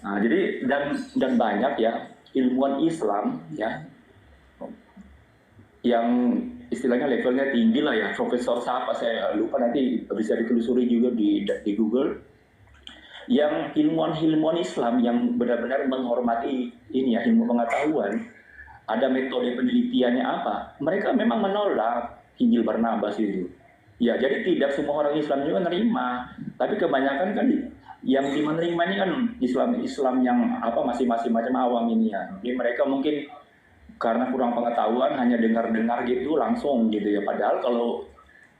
Jadi dan banyak ya ilmuwan Islam ya yang istilahnya levelnya tinggi lah ya, profesor siapa saya lupa, nanti bisa ditelusuri juga di Google, yang ilmuwan-ilmuwan Islam yang benar-benar menghormati ini ya ilmu pengetahuan, ada metode penelitiannya apa, mereka memang menolak Injil Barnabas itu. Ya, jadi tidak semua orang Islam juga menerima, tapi kebanyakan kan yang menerima ini kan Islam yang apa masih macam awam ini ya. Jadi mereka mungkin karena kurang pengetahuan hanya dengar-dengar gitu langsung gitu ya. Padahal kalau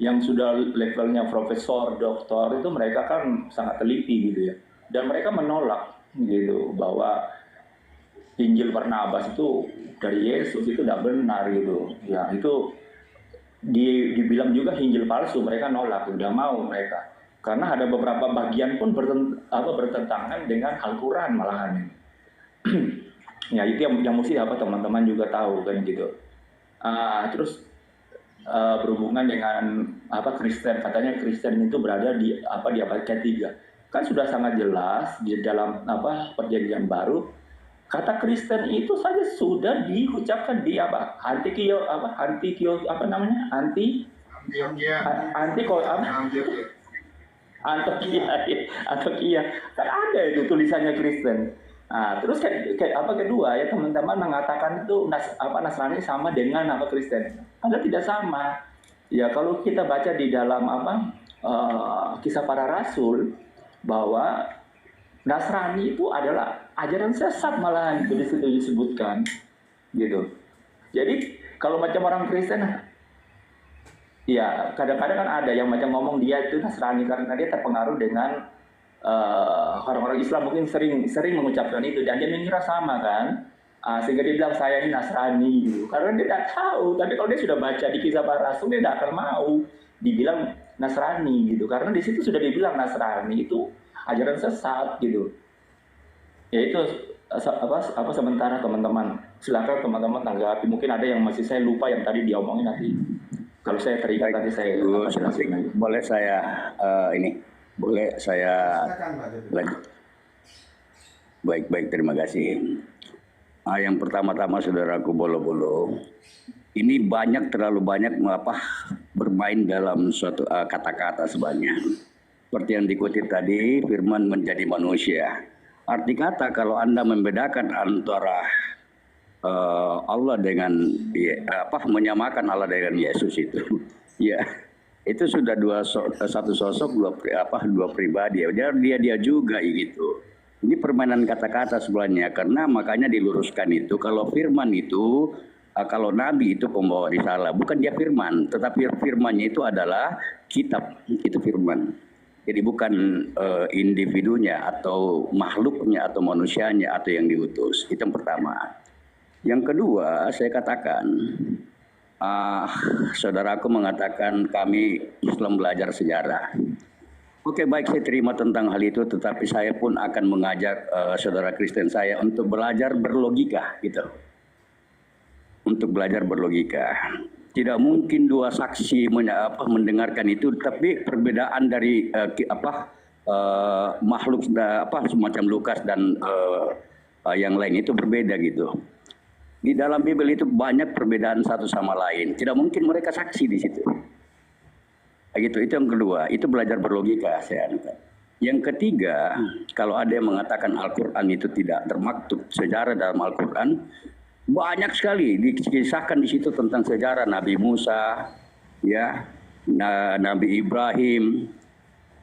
yang sudah levelnya profesor, doktor itu mereka kan sangat teliti gitu ya. Dan mereka menolak gitu bahwa Injil Barnabas itu dari Yesus itu tidak benar gitu. Ya itu dibilang juga Injil palsu, mereka nolak, udah mau mereka. Karena ada beberapa bagian pun bertentangan dengan Al-Quran malahan. Ya itu yang mesti apa teman-teman juga tahu kan gitu. Terus berhubungan dengan apa Kristen, katanya Kristen itu berada di abad ketiga. Kan sudah sangat jelas di dalam apa perjanjian baru, kata Kristen itu saja sudah diucapkan di apa apa namanya anti anti apa Antioquia kan ada itu tulisannya Kristen. Terus apa kedua ya teman-teman mengatakan itu Nasrani sama dengan apa Kristen. Padahal tidak sama. Ya kalau kita baca di dalam kisah para rasul bahwa Nasrani itu adalah ajaran sesat malahan itu disebutkan gitu. Jadi kalau macam orang Kristen, ya kadang-kadang kan ada yang macam ngomong dia itu Nasrani karena dia terpengaruh dengan orang-orang Islam mungkin sering mengucapkan itu dan dia mengira sama kan. Sehingga dia bilang saya ini Nasrani gitu. Karena dia tidak tahu, tapi kalau dia sudah baca di kisah para rasul dia tidak akan mau dibilang Nasrani gitu. Karena di situ sudah dibilang Nasrani itu ajaran sesat gitu. Ya itu apa sementara teman-teman. Silakan teman-teman tanggapi. Mungkin ada yang masih saya lupa yang tadi diomongin nanti. Kalau saya terikat nanti saya jelasin lagi. Boleh saya boleh saya lanjut. Baik, terima kasih. Yang pertama-tama saudaraku bolo-bolo, ini terlalu banyak bermain dalam suatu kata-kata sebanyak. Seperti yang dikutip tadi, firman menjadi manusia. Arti kata kalau Anda membedakan antara Allah dengan menyamakan Allah dengan Yesus itu, ya itu sudah satu sosok dua pribadi. Dia juga gitu. Ini permainan kata-kata sebenarnya, karena makanya diluruskan itu kalau firman itu kalau nabi itu pembawa risalah, bukan dia firman, tetapi firmannya itu adalah kitab, itu firman. Jadi bukan individunya atau makhluknya atau manusianya atau yang diutus. Itu yang pertama. Yang kedua, saya katakan, saudaraku mengatakan kami Islam belajar sejarah. Oke, baik, saya terima tentang hal itu, tetapi saya pun akan mengajak saudara Kristen saya untuk belajar berlogika, gitu. Untuk belajar berlogika. Tidak mungkin dua saksi mendengarkan itu, tapi perbedaan dari makhluk semacam Lukas dan yang lain itu berbeda gitu. Di dalam Bible itu banyak perbedaan satu sama lain. Tidak mungkin mereka saksi di situ. Gitu, itu yang kedua, itu belajar berlogika saya anggap. Yang ketiga, kalau ada yang mengatakan Al-Quran itu tidak termaktub sejarah dalam Al-Quran, banyak sekali dikisahkan di situ tentang sejarah Nabi Musa, ya, Nabi Ibrahim,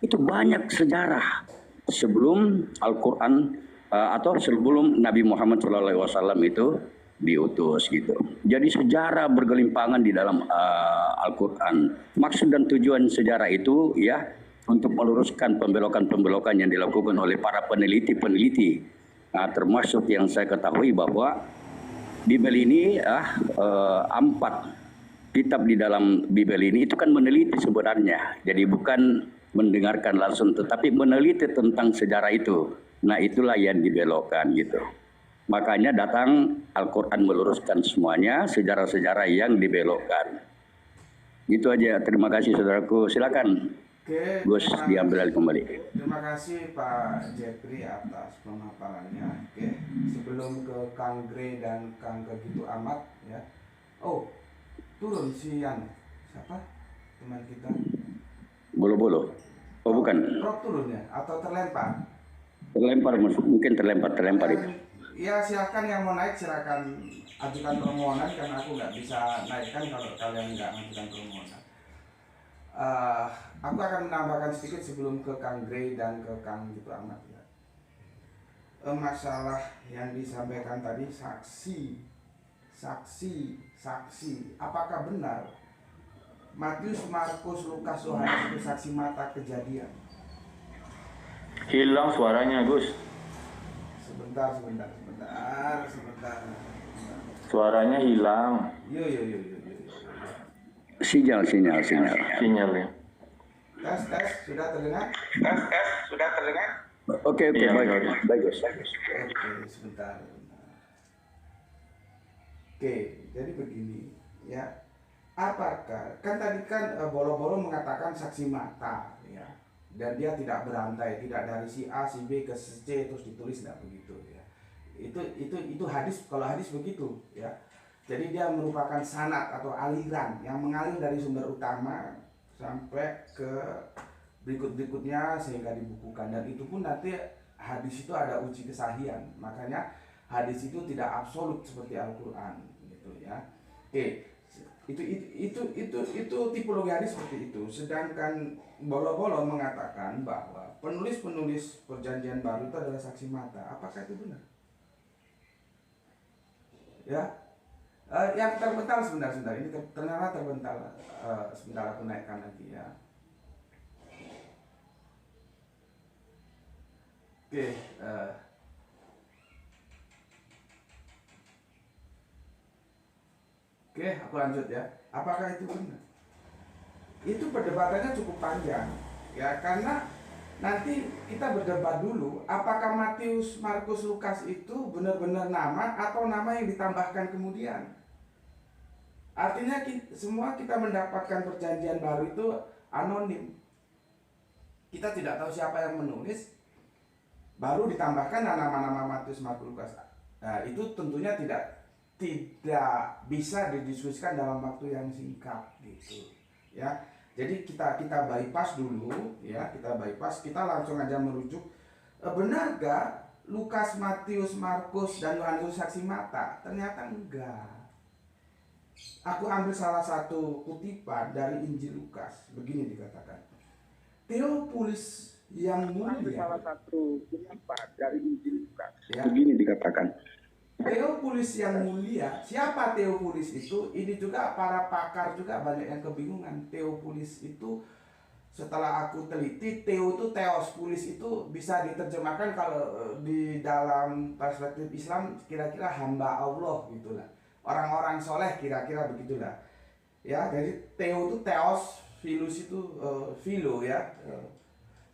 itu banyak sejarah sebelum Al-Quran atau sebelum Nabi Muhammad SAW itu diutus gitu. Jadi sejarah bergelimpangan di dalam Al-Quran. Maksud dan tujuan sejarah itu ya untuk meluruskan pembelokan-pembelokan yang dilakukan oleh para peneliti-peneliti. Termasuk yang saya ketahui bahwa Bible ini 4 kitab di dalam Bible ini itu kan meneliti sebenarnya. Jadi bukan mendengarkan langsung, tetapi meneliti tentang sejarah itu. Nah itulah yang dibelokkan gitu. Makanya datang Al-Quran meluruskan semuanya, sejarah-sejarah yang dibelokkan. Itu aja, terima kasih saudaraku, silakan. Oke, Gus diambil alih kembali. terima kasih Pak Jepri atas pemaparannya. Oke, sebelum ke Kang Gre dan Kang Begitu Amat ya. Oh, turun si Yan. Siapa? Teman kita. Bolo-bolo. Oh bukan, Rob turun ya? Atau terlempar? terlempar, mungkin terlempar itu. Ya silahkan yang mau naik silakan ajukan permohonan karena aku nggak bisa naikkan kalau kalian nggak mengajukan permohonan. Aku akan menambahkan sedikit sebelum ke Kang Gray dan ke Kang Gitu Amat ya. Masalah yang disampaikan tadi saksi, apakah benar Matius, Markus, Lukas, Yohanes itu saksi mata kejadian? Hilang suaranya, Gus. Sebentar. Suaranya hilang. Yo. Sinyal. Sinyalnya. Tes, sudah terdengar? Oke, Iya, bagus. Oke, sebentar. Oke, jadi begini ya. Apakah kan tadi kan Bolo-Bolo mengatakan saksi mata ya, dan dia tidak berantai, tidak dari si A, si B ke si C terus ditulis, tidak begitu ya. Itu hadis, kalau hadis begitu ya. Jadi dia merupakan sanad atau aliran yang mengalir dari sumber utama sampai ke berikutnya sehingga dibukukan, dan itu pun nanti hadis itu ada uji kesahihan. Makanya hadis itu tidak absolut seperti Al-Qur'an gitu ya. Oke. Itu tipologi hadis seperti itu. Sedangkan Bolo-Bolo mengatakan bahwa penulis perjanjian baru itu adalah saksi mata. Apakah itu benar? Ya. Yang terbental sebentar. Ini ternyata terbental. Sebentar aku naikkan lagi ya. Oke. Oke, aku lanjut ya. Apakah itu benar? Itu perdebatannya cukup panjang ya, karena nanti kita berdebat dulu apakah Matius, Markus, Lukas itu benar-benar nama atau nama yang ditambahkan kemudian. Artinya semua kita mendapatkan perjanjian baru itu anonim. Kita tidak tahu siapa yang menulis, baru ditambahkan nama-nama Matius, Markus, Lukas. Nah, itu tentunya tidak bisa didiskusikan dalam waktu yang singkat gitu ya. Jadi kita bypass dulu ya, kita langsung aja merujuk benar gak Lukas, Matius, Markus dan Yohanes saksi mata? Ternyata enggak. Aku ambil salah satu kutipan dari Injil Lukas, begini dikatakan. Teopulis yang mulia. Salah satu kutipan dari Injil Lukas. Ya. Begini dikatakan. Teopulis yang mulia, siapa Teopulis itu? Ini juga para pakar juga banyak yang kebingungan. Teopulis itu setelah aku teliti, Teo itu Theos, Pulis itu bisa diterjemahkan kalau di dalam perspektif Islam kira-kira hamba Allah gitulah. Orang-orang soleh kira-kira begitulah. Ya, jadi Teo itu Theos, Filus itu Philo ya.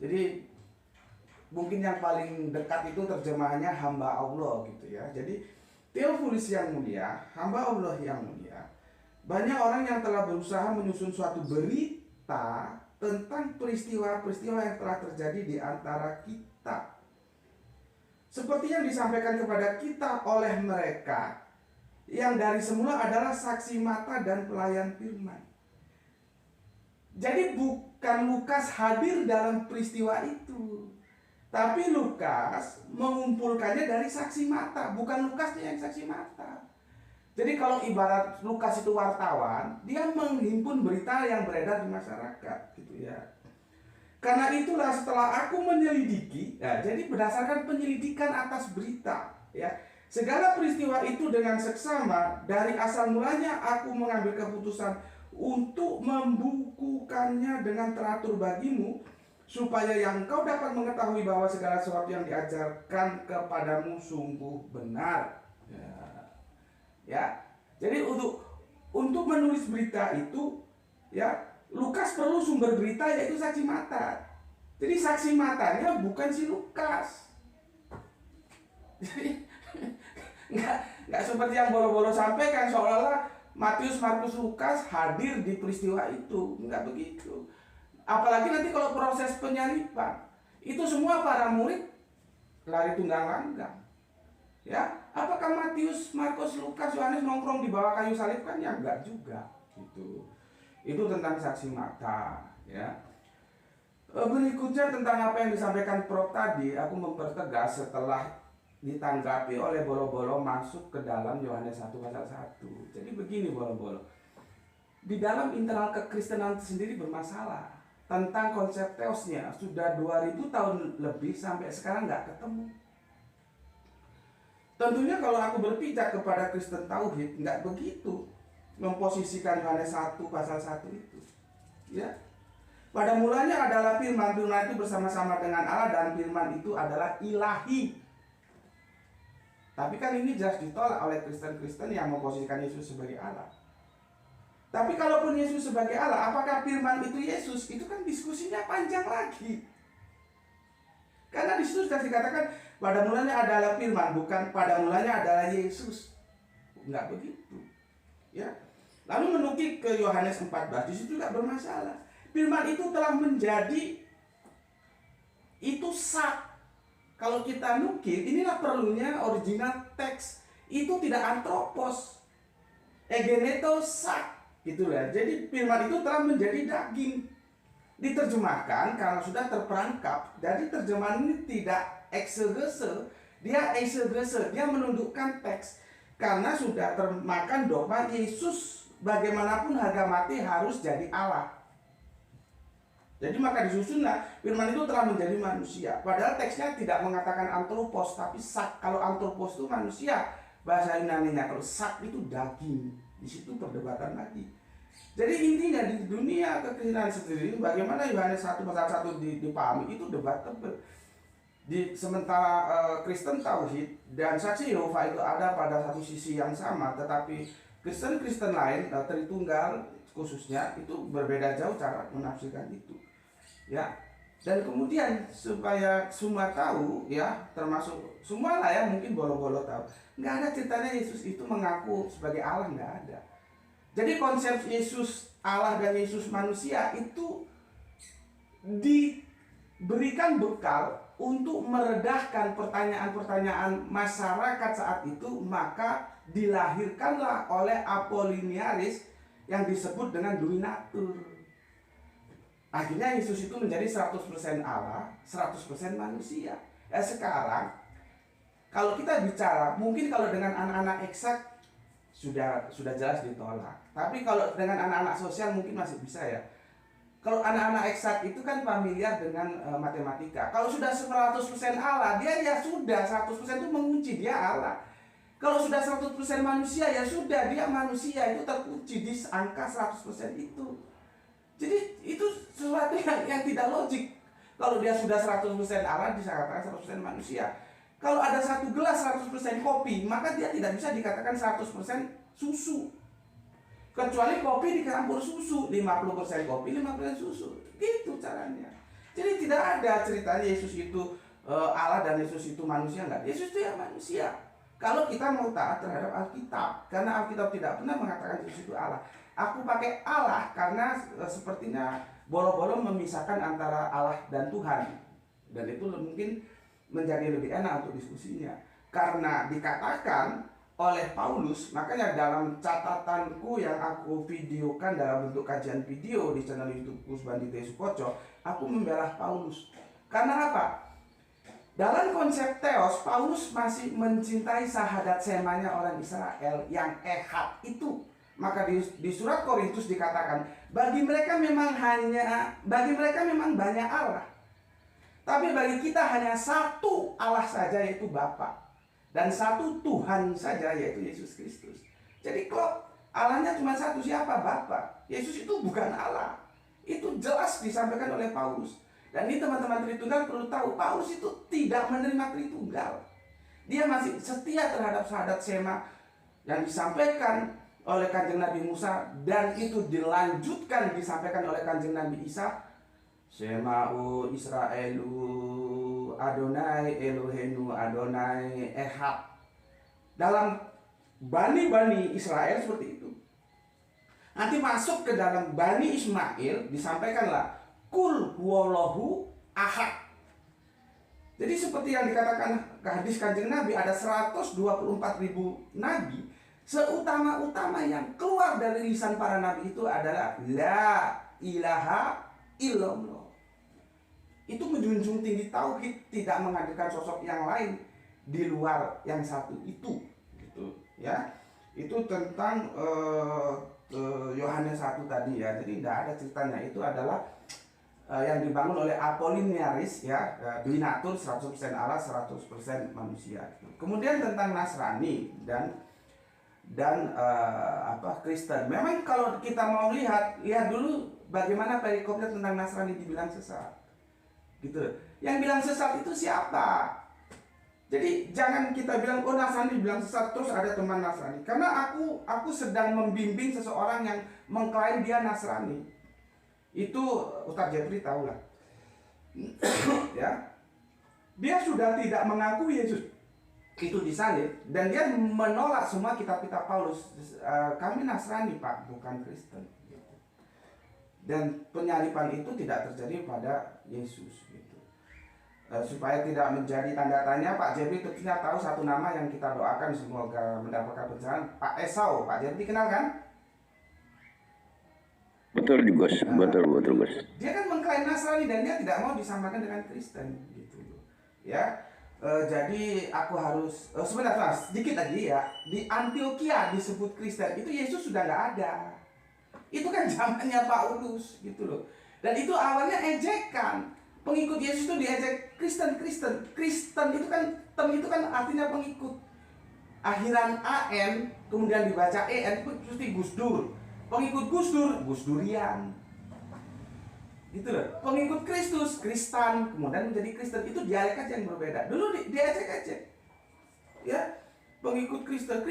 Jadi mungkin yang paling dekat itu terjemahannya hamba Allah gitu ya. Jadi Teopulis yang mulia, hamba Allah yang mulia. Banyak orang yang telah berusaha menyusun suatu berita tentang peristiwa-peristiwa yang telah terjadi di antara kita. Seperti yang disampaikan kepada kita oleh mereka yang dari semula adalah saksi mata dan pelayan firman. Jadi bukan Lukas hadir dalam peristiwa itu, tapi Lukas mengumpulkannya dari saksi mata, bukan Lukasnya yang saksi mata. Jadi kalau ibarat Lukas itu wartawan, dia menghimpun berita yang beredar di masyarakat, gitu ya. Karena itulah setelah aku menyelidiki, ya, jadi berdasarkan penyelidikan atas berita, ya, segala peristiwa itu dengan seksama dari asal mulanya aku mengambil keputusan untuk membukukannya dengan teratur bagimu, supaya yang kau dapat mengetahui bahwa segala sesuatu yang diajarkan kepadamu sungguh benar. Ya, jadi untuk menulis berita itu, ya, Lukas perlu sumber berita yaitu saksi mata. Jadi saksi matanya bukan si Lukas. Jadi nggak seperti yang Bolo-Bolo sampaikan seolah-olah Matius, Markus, Lukas hadir di peristiwa itu, nggak begitu. Apalagi nanti kalau proses penyaliban, itu semua para murid lari tunggang langgang. Ya, apakah Matius, Markus, Lukas, Yohanes nongkrong di bawah kayu salib? Kan ya enggak juga. Gitu. Itu tentang saksi mata. Ya. Berikutnya tentang apa yang disampaikan Prof tadi, aku mempertegas setelah ditanggapi oleh Bolo-Bolo masuk ke dalam Yohanes 1 pasal 1. Jadi begini Bolo-Bolo, di dalam internal kekristenan sendiri bermasalah tentang konsep teosnya. Sudah 2000 tahun lebih sampai sekarang nggak ketemu. Tentunya kalau aku berpijak kepada Kristen Tauhid, nggak begitu memposisikan Yohanes 1 pasal 1 itu. Ya. Pada mulanya adalah firman, firman itu bersama-sama dengan Allah dan firman itu adalah ilahi. Tapi kan ini jelas ditolak oleh Kristen-Kristen yang memposisikan Yesus sebagai Allah. Tapi kalaupun Yesus sebagai Allah, apakah firman itu Yesus? Itu kan diskusinya panjang lagi. Karena di situ sudah dikatakan pada mulanya adalah firman, bukan pada mulanya adalah Yesus. Enggak begitu. Ya. Lalu menukik ke Yohanes 14, di situ juga bermasalah. Firman itu telah menjadi itu sak. Kalau kita nukil, inilah perlunya original teks. Itu tidak antropos. Egeneto sak. Gitu ya. Jadi firman itu telah menjadi daging. Diterjemahkan karena sudah terperangkap. Jadi terjemahan ini tidak eksegese. Dia eksegese. Dia menundukkan teks. Karena sudah termakan dogma Yesus bagaimanapun harga mati harus jadi Allah. Jadi maka disusunlah firman itu telah menjadi manusia. Padahal teksnya tidak mengatakan antropos, tapi sak. Kalau antropos itu manusia, bahasa Yunaninya. Kalau sak itu daging. Di situ perdebatan lagi. Jadi intinya di dunia kekristenan sendiri, bagaimana Yohanes 1 pasal 1 dipahami itu debatable. Sementara Kristen Tauhid dan Saksi Yehova itu ada pada satu sisi yang sama, tetapi Kristen lain, Tritunggal khususnya, itu berbeda jauh cara menafsirkan itu. Ya, dan kemudian supaya semua tahu, ya, termasuk semua lah ya, mungkin Bolo-Bolo tahu, nggak ada ceritanya Yesus itu mengaku sebagai Allah, nggak ada. Jadi konsep Yesus Allah dan Yesus manusia itu diberikan bekal untuk meredahkan pertanyaan-pertanyaan masyarakat saat itu, maka dilahirkanlah oleh Apollinaris yang disebut dengan Duinatur. Akhirnya Yesus itu menjadi 100% Allah, 100% manusia. Sekarang kalau kita bicara, mungkin kalau dengan anak-anak eksak sudah jelas ditolak. Tapi kalau dengan anak-anak sosial mungkin masih bisa ya. Kalau anak-anak eksak itu kan familiar dengan matematika. Kalau sudah 100% Allah, dia ya sudah 100% itu mengunci dia Allah. Kalau sudah 100% manusia, ya sudah dia manusia, itu terkunci di angka 100% itu. Jadi itu sesuatu yang tidak logik. Kalau dia sudah 100% Allah, dikatakan 100% manusia. Kalau ada satu gelas 100% kopi, maka dia tidak bisa dikatakan 100% susu. Kecuali kopi dicampur susu, 50% kopi, 50% susu. Gitu caranya. Jadi tidak ada ceritanya Yesus itu Allah dan Yesus itu manusia, enggak. Yesus itu ya manusia. Kalau kita mau taat terhadap Alkitab, karena Alkitab tidak pernah mengatakan Yesus itu Allah. Aku pakai Allah karena sepertinya Bolo-Bolo memisahkan antara Allah dan Tuhan. Dan itu mungkin menjadi lebih enak untuk diskusinya. Karena dikatakan oleh Paulus, makanya dalam catatanku yang aku videokan dalam bentuk kajian video di channel YouTube Kusbandite Sukoco, aku membela Paulus. Karena apa? Dalam konsep teos, Paulus masih mencintai sahadat semanya orang Israel yang ehad itu. Maka di surat Korintus dikatakan, bagi mereka memang banyak Allah. Tapi bagi kita hanya satu Allah saja, yaitu Bapa. Dan satu Tuhan saja, yaitu Yesus Kristus. Jadi kok Allahnya cuma satu, siapa? Bapa. Yesus itu bukan Allah. Itu jelas disampaikan oleh Paulus. Dan ini teman-teman Tritunggal perlu tahu, Paulus itu tidak menerima Tritunggal. Dia masih setia terhadap sahadat sema yang disampaikan oleh Kanjeng Nabi Musa, dan itu dilanjutkan disampaikan oleh Kanjeng Nabi Isa. Sema'u Israelu Adonai Elohenu Adonai Ehad. Dalam Bani Israel seperti itu. Nanti masuk ke dalam Bani Ismail, disampaikanlah Kul huwallahu ahad. Jadi seperti yang dikatakan hadis Kanjeng Nabi, ada 124.000 nabi. Seutama-utama yang keluar dari lisan para nabi itu adalah la ilaha illallah. Itu menjunjung tinggi tauhid, tidak menghadirkan sosok yang lain di luar yang satu itu, gitu ya. Itu tentang Yohanes 1 tadi ya. Jadi tidak ada ceritanya, itu adalah yang dibangun oleh Apollinaris ya, binatur 100% Allah 100% manusia. Kemudian tentang Nasrani dan Kristen. Memang kalau kita mau lihat dulu bagaimana perikopnya tentang Nasrani dibilang sesat. Gitu. Yang bilang sesat itu siapa? Jadi jangan kita bilang oh Nasrani bilang sesat terus ada teman Nasrani. Karena aku sedang membimbing seseorang yang mengklaim dia Nasrani. Itu Ustaz Jeffrey tahu lah. Ya. Dia sudah tidak mengaku Yesus itu disalib dan dia menolak semua kitab-kitab Paulus. Kami Nasrani Pak, bukan Kristen. Dan penyaliban itu tidak terjadi pada Yesus. Supaya tidak menjadi tanda tanya, Pak Jeffrey tentunya tahu satu nama yang kita doakan semoga mendapatkan pencerahan, Pak Esau. Pak Jeffrey kenal kan? Betul Gus, betul Gus. Dia kan mengklaim Nasrani dan dia tidak mau disamakan dengan Kristen gitu. Ya. Jadi aku harus sebentar sedikit lagi ya. Di Antioquia disebut Kristen, itu Yesus sudah nggak ada. Itu kan zamannya Paulus gitu loh. Dan itu awalnya ejekan. Pengikut Yesus itu diejek Kristen. Kristen itu kan term itu kan artinya pengikut. Akhiran AN kemudian dibaca EN itu pasti Gus Dur. Pengikut Gus Dur, Gus Durian. Gitu loh. Pengikut Kristus, Kristen, kemudian menjadi Kristen. Itu dialek aja yang berbeda. Dulu diajak-ajak. Ya. Pengikut Kristen,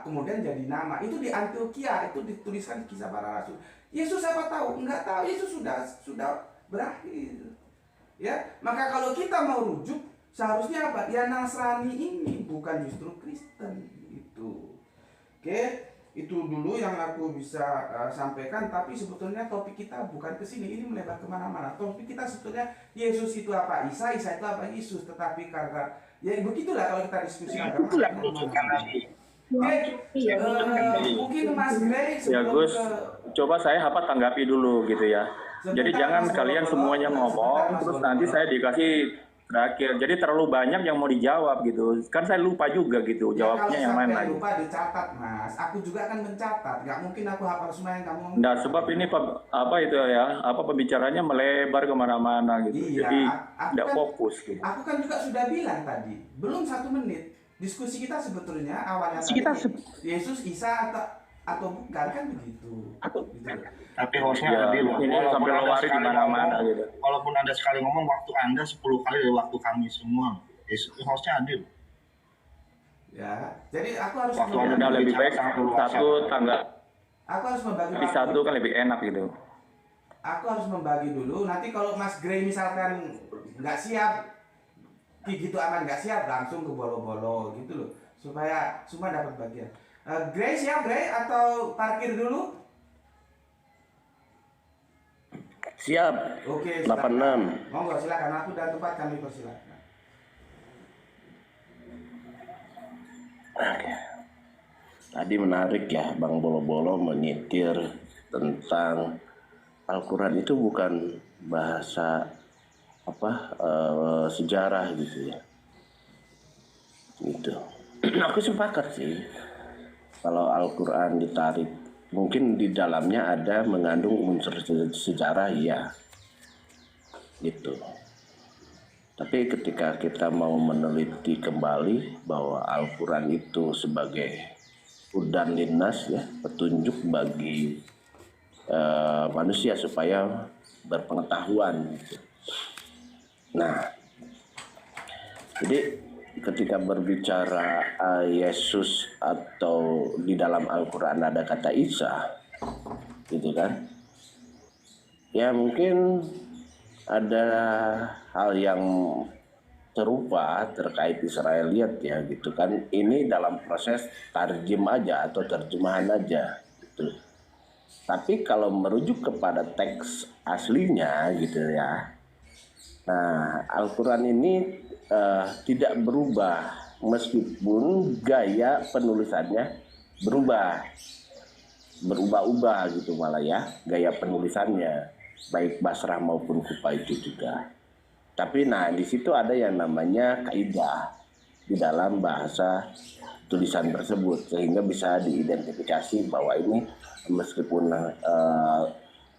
kemudian jadi nama. Itu di Antioquia, itu dituliskan Kisah Para Rasul. Yesus siapa tahu? Enggak tahu. Yesus sudah berakhir. Ya. Maka kalau kita mau rujuk, seharusnya apa? Ya Nasrani ini, bukan justru Kristen. Itu. Oke. Itu dulu yang aku bisa sampaikan, tapi sebetulnya topik kita bukan ke sini, ini melebar kemana-mana. Topik kita sebetulnya Yesus itu apa, Isa itu apa, Yesus. Tetapi karena ya begitulah kalau kita diskusi agama. Mungkin Mas Grey ya Gus, coba saya tanggapi dulu gitu ya. Jadi jangan kalian semuanya ngomong, terus nanti saya dikasih terakhir. Jadi terlalu banyak yang mau dijawab gitu. Kan saya lupa juga gitu jawabnya yang mana. Kalau lupa dicatat Mas. Aku juga akan mencatat. Gak mungkin aku hafal semua yang kamu ngomong. Nah sebab ini pembicaranya melebar kemana-mana gitu. Iya, jadi tidak fokus gitu. Aku kan juga sudah bilang tadi, belum 1 menit. Diskusi kita sebetulnya awalnya Yesus, Isa atau bukan kan begitu. Tapi hostnya adil. Ini sampai lari di mana-mana gitu. Walaupun Anda sekali ngomong, waktu Anda 10 kali dari waktu kami semua. Hostnya adil. Ya, jadi aku harus Udah lebih baik satu tangga. Aku harus membagi. Tapi satu kan lebih enak gitu. Aku harus membagi dulu. Nanti kalau Mas Grey misalkan nggak siap, gitu aman nggak siap, langsung ke bolo-bolo gitu loh. Supaya semua dapat bagian. Grey siap Grey atau parkir dulu? Siap. Oke, 86. Monggo silakan, aku dan tempat kami persilakan. Tadi menarik ya Bang Bolo-Bolo menyitir tentang Al-Quran itu bukan bahasa sejarah gitu ya. Gitu. Aku sepakat sih. Kalau Al-Quran ditarik, mungkin di dalamnya ada mengandung unsur sejarah ya. Gitu. Tapi ketika kita mau meneliti kembali bahwa Al-Quran itu sebagai hudan linnas ya, petunjuk bagi manusia supaya berpengetahuan gitu. Nah, jadi ketika berbicara Yesus atau di dalam Al-Quran ada kata Isa gitu kan, ya mungkin ada hal yang serupa terkait Israeliat ya gitu kan. Ini dalam proses tarjim aja atau terjemahan aja gitu. Tapi kalau merujuk kepada teks aslinya gitu ya, nah Al-Quran ini tidak berubah meskipun gaya penulisannya berubah-ubah gitu malah ya gaya penulisannya, baik Basrah maupun Kufa itu juga. Tapi nah di situ ada yang namanya kaidah di dalam bahasa tulisan tersebut sehingga bisa diidentifikasi bahwa ini meskipun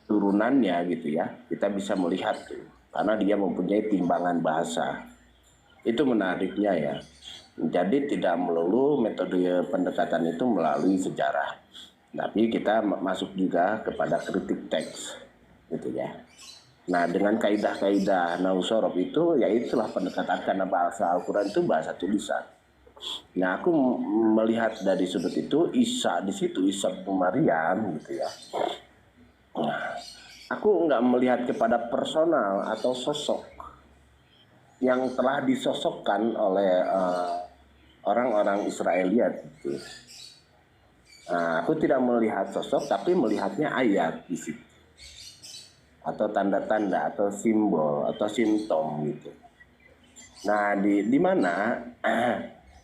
turunannya gitu ya, kita bisa melihat tuh karena dia mempunyai timbangan bahasa. Itu menariknya ya. Jadi tidak melulu metode pendekatan itu melalui sejarah, tapi kita masuk juga kepada kritik teks gitu ya. Nah dengan kaidah-kaidah nausorof itu ya itulah pendekatan, karena bahasa Al-Quran itu bahasa tulisan. Nah aku melihat dari sudut itu Isa di situ, Isa bin Maryam gitu ya. Nah, aku nggak melihat kepada personal atau sosok yang telah disosokkan oleh orang-orang Israeliat gitu. Nah, aku tidak melihat sosok tapi melihatnya ayat di situ atau tanda-tanda atau simbol atau simptom gitu. Nah di mana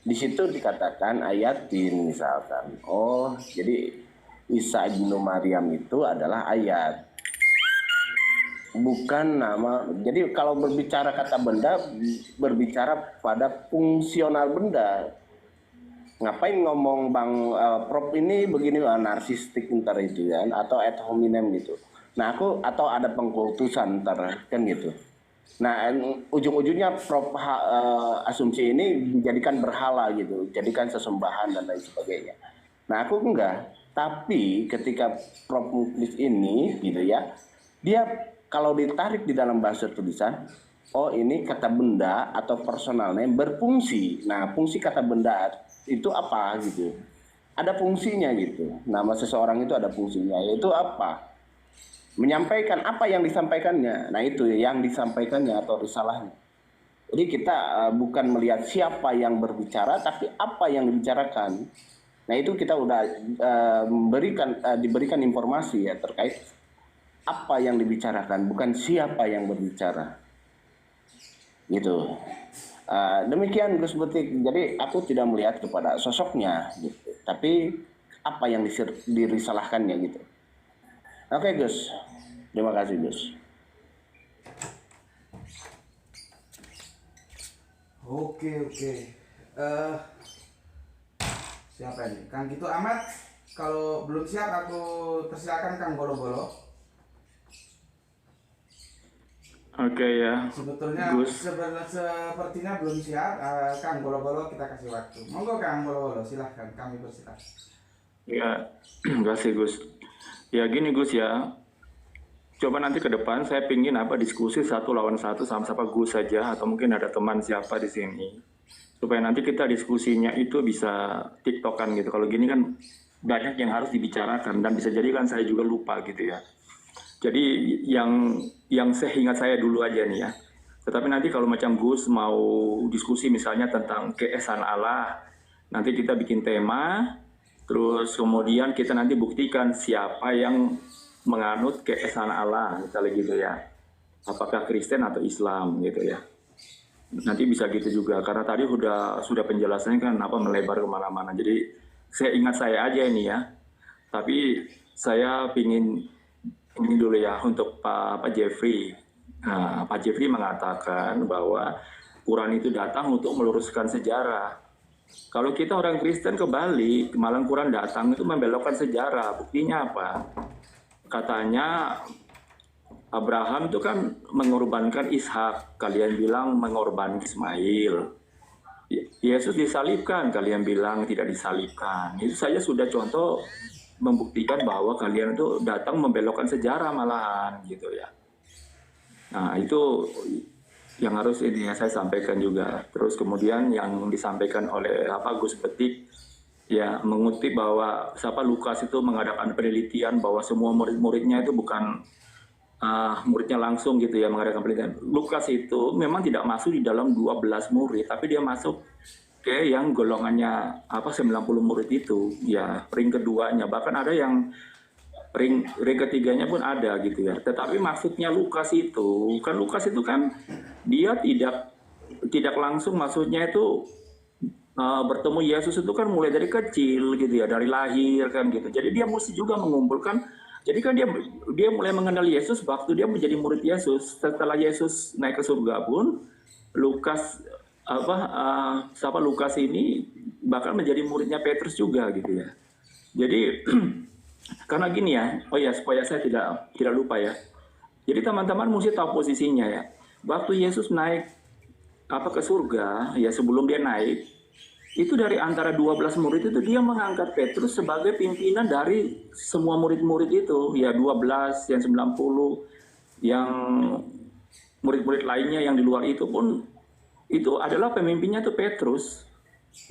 di situ dikatakan ayatin misalkan. Oh, jadi Isa bin Maryam itu adalah ayat. Bukan nama. Jadi kalau berbicara kata benda, berbicara pada fungsional benda. Ngapain ngomong Bang Prof ini begini narsistik ntar itu kan atau ad hominem gitu. Nah, aku atau ada pengkultusan ntar kan gitu. Nah, ujung-ujungnya Prof asumsi ini dijadikan berhala gitu, jadikan sesembahan dan lain sebagainya. Nah, aku enggak. Tapi ketika Prof Muklis ini gitu ya, dia kalau ditarik di dalam bahasa tulisan, oh ini kata benda atau personalnya berfungsi. Nah, fungsi kata benda itu apa gitu? Ada fungsinya gitu. Nama seseorang itu ada fungsinya, yaitu apa? Menyampaikan apa yang disampaikannya. Nah itu yang disampaikannya atau risalahnya. Jadi kita bukan melihat siapa yang berbicara, tapi apa yang dibicarakan. Nah itu kita udah diberikan informasi ya terkait apa yang dibicarakan, bukan siapa yang berbicara. Gitu. Demikian Gus Betik. Jadi aku tidak melihat kepada sosoknya, gitu. Tapi apa yang dirisalahkannya gitu. Oke Gus, terima kasih Gus. Oke. Siapa ini? Kang Gitu Ahmad. Kalau belum siap aku persilakan Kang Bolo-Bolo. Oke ya. Sebetulnya Gus. sepertinya belum siap. Kang Bolo-Bolo kita kasih waktu. Monggo Kang Bolo-Bolo, silahkan kami persilakan. Ya, terima kasih Gus. Ya gini Gus ya, coba nanti ke depan saya pingin diskusi 1 lawan 1 sama siapa Gus saja atau mungkin ada teman siapa di sini supaya nanti kita diskusinya itu bisa tiktokan gitu. Kalau gini kan banyak yang harus dibicarakan dan bisa jadi kan saya juga lupa gitu ya. Jadi yang seingat saya dulu aja nih ya. Tetapi nanti kalau macam Gus mau diskusi misalnya tentang keesaan Allah, nanti kita bikin tema. Terus kemudian kita nanti buktikan siapa yang menganut keesaan Allah, misalnya gitu ya. Apakah Kristen atau Islam gitu ya. Nanti bisa gitu juga, karena tadi sudah penjelasannya kan melebar kemana-mana. Jadi saya ingat saya aja ini ya. Tapi saya pingin ini dulu ya untuk Pak Jeffrey. Nah, Pak Jeffrey mengatakan bahwa Quran itu datang untuk meluruskan sejarah. Kalau kita orang Kristen kebalik, malah Quran datang itu membelokkan sejarah. Buktinya apa? Katanya Abraham itu kan mengorbankan Ishak, kalian bilang mengorbankan Ismail. Yesus disalibkan, kalian bilang tidak disalibkan. Itu saya sudah contoh membuktikan bahwa kalian itu datang membelokkan sejarah malahan gitu ya. Nah itu yang harus ini ya saya sampaikan juga. Terus kemudian yang disampaikan oleh Gus Betik ya mengutip bahwa Lukas itu mengadakan penelitian bahwa semua murid-muridnya itu bukan muridnya langsung gitu ya mengadakan penelitian. Lukas itu memang tidak masuk di dalam 12 murid, tapi dia masuk ke yang golongannya 90 murid itu ya ring keduanya. Bahkan ada yang ring ketiganya pun ada gitu ya. Tetapi maksudnya Lukas itu kan dia tidak langsung, maksudnya itu bertemu Yesus itu kan mulai dari kecil gitu ya, dari lahir kan gitu. Jadi dia mesti juga mengumpulkan. Jadi kan dia mulai mengenal Yesus waktu dia menjadi murid Yesus. Setelah Yesus naik ke surga pun Lukas Lukas ini bakal menjadi muridnya Petrus juga gitu ya. Jadi karena gini ya, oh ya supaya saya tidak lupa ya. Jadi teman-teman mesti tahu posisinya ya. Waktu Yesus naik ke surga ya, sebelum dia naik itu dari antara 12 murid itu dia mengangkat Petrus sebagai pimpinan dari semua murid-murid itu ya, 12 yang 90 yang murid-murid lainnya yang di luar itu pun itu adalah pemimpinnya tuh Petrus.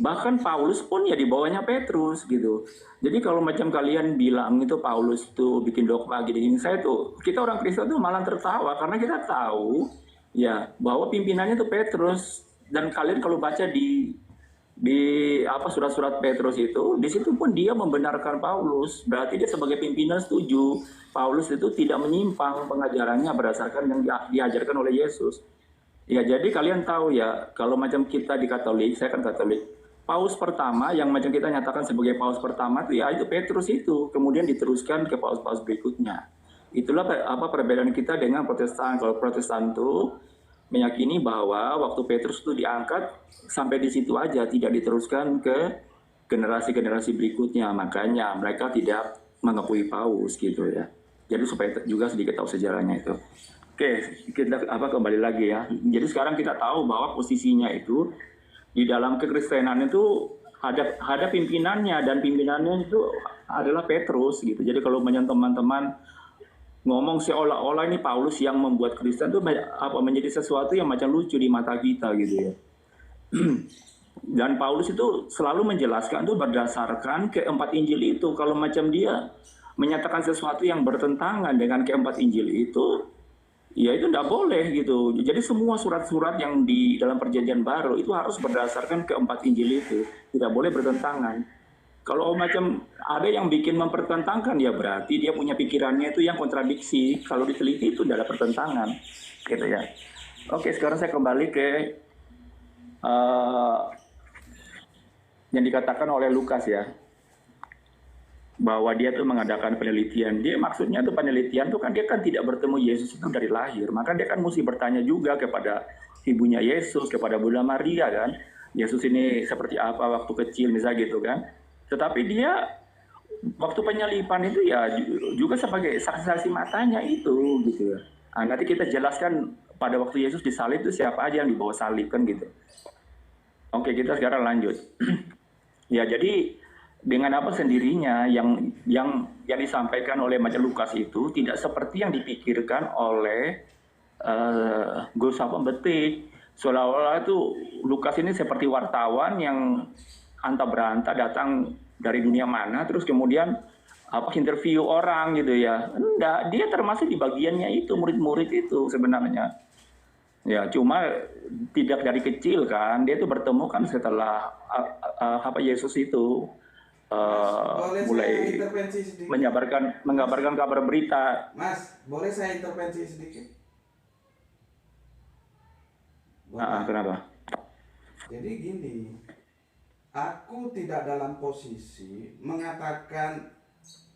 Bahkan Paulus pun ya di bawahnya Petrus gitu. Jadi kalau macam kalian bilang itu Paulus tuh bikin dogma gini-gini, kita orang Kristen tuh malah tertawa karena kita tahu ya bahwa pimpinannya tuh Petrus. Dan kalian kalau baca di surat-surat Petrus itu, di situ pun dia membenarkan Paulus. Berarti dia sebagai pimpinan setuju Paulus itu tidak menyimpang pengajarannya berdasarkan yang diajarkan oleh Yesus. Ya, jadi kalian tahu ya, kalau macam kita di Katolik, saya kan Katolik, Paus pertama yang macam kita nyatakan sebagai Paus pertama itu ya itu Petrus itu, kemudian diteruskan ke Paus-Paus berikutnya. Itulah perbedaan kita dengan Protestan. Kalau Protestan itu meyakini bahwa waktu Petrus itu diangkat sampai di situ aja, tidak diteruskan ke generasi-generasi berikutnya. Makanya mereka tidak mengakui Paus gitu ya. Jadi supaya juga sedikit tahu sejarahnya itu. Oke, kita kembali lagi ya. Jadi sekarang kita tahu bahwa posisinya itu di dalam kekristenan itu ada pimpinannya, dan pimpinannya itu adalah Petrus gitu. Jadi kalau banyak teman-teman ngomong seolah-olah ini Paulus yang membuat Kristen itu menjadi sesuatu yang macam lucu di mata kita gitu ya. Dan Paulus itu selalu menjelaskan itu berdasarkan keempat Injil itu. Kalau macam dia menyatakan sesuatu yang bertentangan dengan keempat Injil itu, ya itu tidak boleh gitu. Jadi semua surat-surat yang di dalam Perjanjian Baru itu harus berdasarkan keempat Injil itu, tidak boleh bertentangan. Kalau macam ada yang bikin mempertentangkan, ya berarti dia punya pikirannya itu yang kontradiksi. Kalau diteliti itu tidak ada pertentangan, gitu ya. Oke, sekarang saya kembali ke yang dikatakan oleh Lukas ya, bahwa dia tuh mengadakan penelitian. Dia maksudnya tuh penelitian tuh kan dia kan tidak bertemu Yesus itu dari lahir, maka dia kan mesti bertanya juga kepada ibunya Yesus, kepada Bunda Maria kan, Yesus ini seperti apa waktu kecil misalnya gitu kan. Tetapi dia waktu penyalipan itu ya juga sebagai saksi-saksi matanya itu gitu ya. Nah, nanti kita jelaskan pada waktu Yesus disalib itu siapa aja yang dibawa salib kan gitu. Oke, kita sekarang lanjut. Ya, jadi dengan apa sendirinya yang disampaikan oleh Macan Lukas itu tidak seperti yang dipikirkan oleh Gustaf Pembetik. Seolah-olah itu Lukas ini seperti wartawan yang antah berantah datang dari dunia mana terus kemudian interview orang gitu ya. Enggak, dia termasuk di bagiannya itu, murid-murid itu sebenarnya. Ya, cuma tidak dari kecil kan, dia itu bertemu kan setelah Yesus itu mulai mengabarkan kabar berita. Mas, boleh saya intervensi sedikit? Kenapa? Jadi gini, aku tidak dalam posisi mengatakan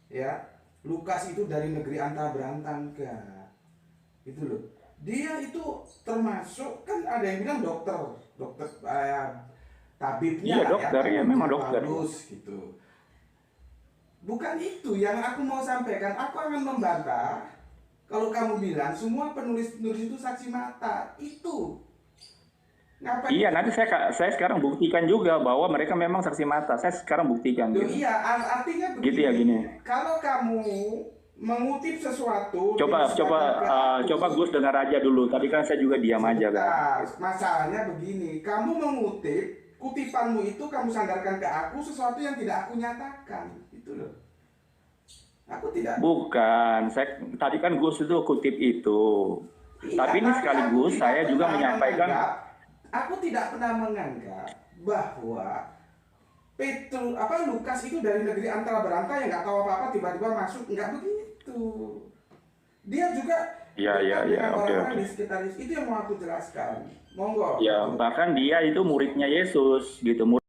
ya Lukas itu dari negeri antah berantah, enggak. Itu loh. Dia itu termasuk kan ada yang bilang dokter tabibnya. Iya, dokter ya, memang dokter. Bagus gitu. Bukan itu yang aku mau sampaikan. Aku akan membantah kalau kamu bilang semua penulis-penulis itu saksi mata. Itu. Ngapain? Iya, nanti saya sekarang buktikan juga bahwa mereka memang saksi mata. Saya sekarang buktikan. Tuh, iya, artinya begini. Gitu ya gini. Kalau kamu mengutip sesuatu, coba Gus dengar aja dulu. Tadi kan saya juga diam aja kan. Masalahnya begini, kamu mengutip, kutipanmu itu kamu sandarkan ke aku sesuatu yang tidak aku nyatakan, itu loh. Aku tidak. Bukan, tadi kan Gus itu kutip itu. Iya, tapi ini sekaligus saya juga menyampaikan. Aku tidak pernah menganggap bahwa Lukas itu dari negeri antara berantah yang nggak tahu apa-apa tiba-tiba masuk, nggak begitu. Dia juga orang-orang di sekitar itu yang mau aku jelaskan. Monggo. Ya, bahkan dia itu muridnya Yesus gitu.